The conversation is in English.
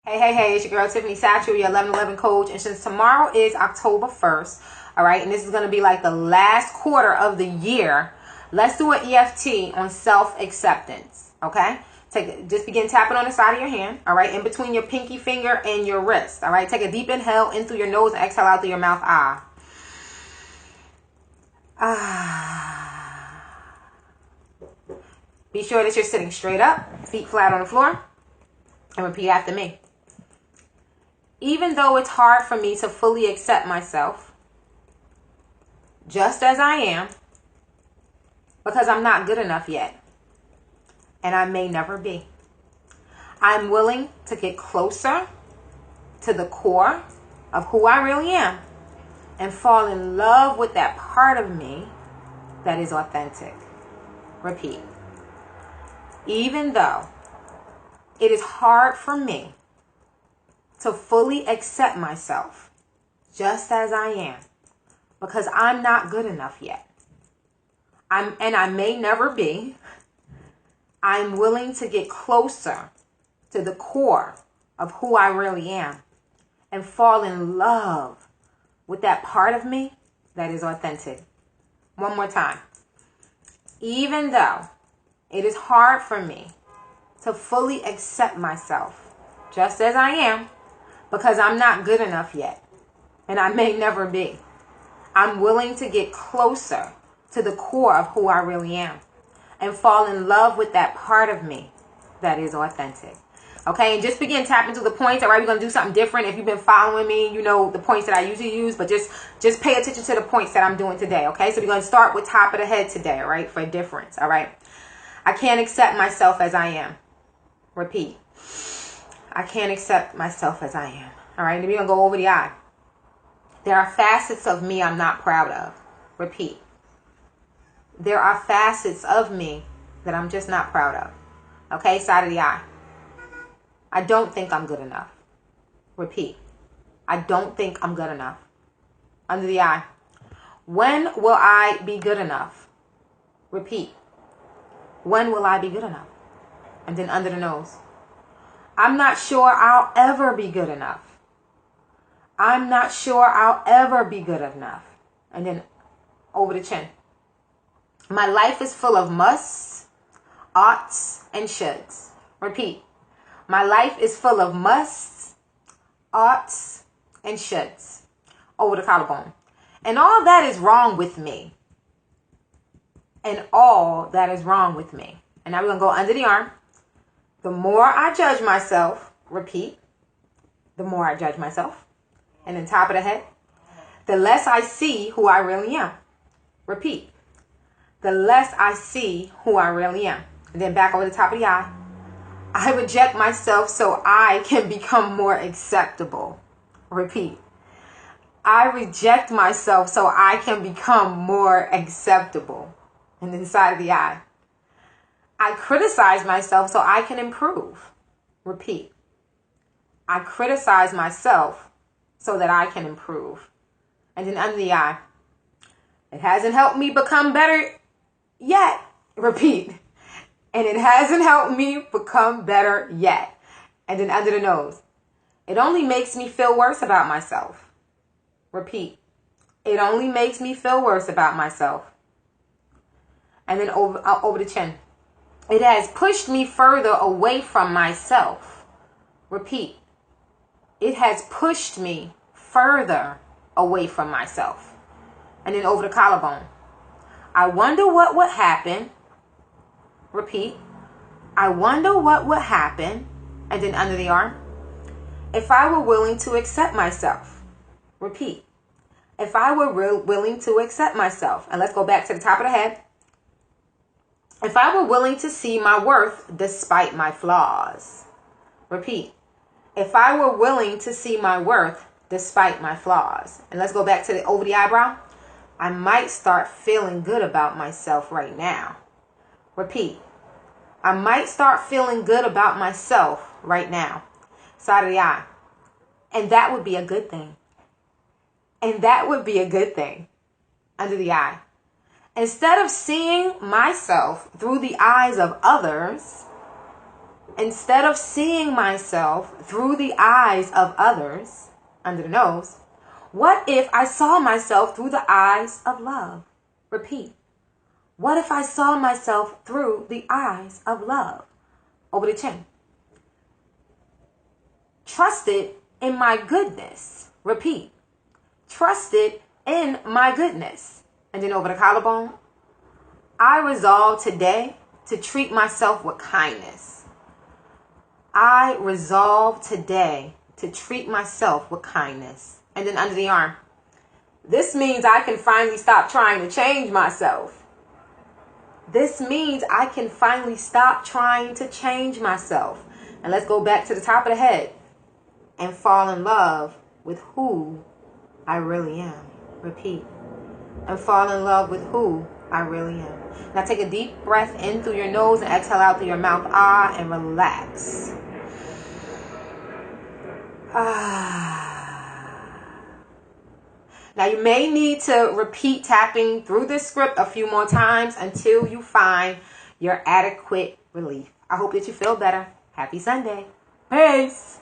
Hey, it's your girl Tiffany Satchel, your 1111 coach. And since tomorrow is October 1st, all right, and this is going to be like the last quarter of the year, let's do an EFT on self-acceptance, okay? Just begin tapping on the side of your hand, all right, in between your pinky finger and your wrist, all right? Take a deep inhale in through your nose and exhale out through your mouth. Be sure that you're sitting straight up, feet flat on the floor, and repeat after me. Even though it's hard for me to fully accept myself, just as I am, because I'm not good enough yet, and I may never be, I'm willing to get closer to the core of who I really am and fall in love with that part of me that is authentic. Repeat. Even though it is hard for me to fully accept myself just as I am, because I'm not good enough yet, and I may never be, I'm willing to get closer to the core of who I really am and fall in love with that part of me that is authentic. One more time. Even though it is hard for me to fully accept myself just as I am, because I'm not good enough yet, and I may never be, I'm willing to get closer to the core of who I really am and fall in love with that part of me that is authentic. Okay, and just begin tapping to the points. All right, we're going to do something different. If you've been following me, you know the points that I usually use, but just pay attention to the points that I'm doing today. Okay, so we're going to start with top of the head today, all right, for a difference. All right, I can't accept myself as I am. Repeat. I can't accept myself as I am. All right, then we're going to go over the eye. There are facets of me I'm not proud of. Repeat. There are facets of me that I'm just not proud of. Okay, side of the eye. I don't think I'm good enough. Repeat. I don't think I'm good enough. Under the eye. When will I be good enough? Repeat. When will I be good enough? And then under the nose. I'm not sure I'll ever be good enough. I'm not sure I'll ever be good enough. And then over the chin. My life is full of musts, oughts, and shoulds. Repeat. My life is full of musts, oughts, and shoulds. Over the collarbone. And all that is wrong with me. And all that is wrong with me. And now we're going to go under the arm. The more I judge myself, repeat, the more I judge myself. And then top of the head, the less I see who I really am. Repeat, the less I see who I really am. And then back over the top of the eye, I reject myself so I can become more acceptable. Repeat, I reject myself so I can become more acceptable. And then side of the eye, I criticize myself so I can improve. Repeat. I criticize myself so that I can improve. And then under the eye, it hasn't helped me become better yet. Repeat. And it hasn't helped me become better yet. And then under the nose, it only makes me feel worse about myself. Repeat. It only makes me feel worse about myself. And then over the chin. It has pushed me further away from myself. Repeat. It has pushed me further away from myself. And then over the collarbone. I wonder what would happen. Repeat. I wonder what would happen. And then under the arm. If I were willing to accept myself. Repeat. If I were willing to accept myself. And let's go back to the top of the head. If I were willing to see my worth despite my flaws. Repeat. If I were willing to see my worth despite my flaws. And let's go back to over the eyebrow. I might start feeling good about myself right now. Repeat. I might start feeling good about myself right now. Side of the eye. And that would be a good thing. And that would be a good thing. Under the eye. Instead of seeing myself through the eyes of others, instead of seeing myself through the eyes of others, under the nose, what if I saw myself through the eyes of love? Repeat. What if I saw myself through the eyes of love? Over the chin. Trusted in my goodness. Repeat. Trusted in my goodness. And then over the collarbone. I resolve today to treat myself with kindness. I resolve today to treat myself with kindness. And then under the arm. This means I can finally stop trying to change myself. This means I can finally stop trying to change myself. And let's go back to the top of the head and fall in love with who I really am. Repeat. And fall in love with who I really am. Now take a deep breath in through your nose and exhale out through your mouth. And relax. Now you may need to repeat tapping through this script a few more times until you find your adequate relief. I hope that you feel better. Happy Sunday. Peace.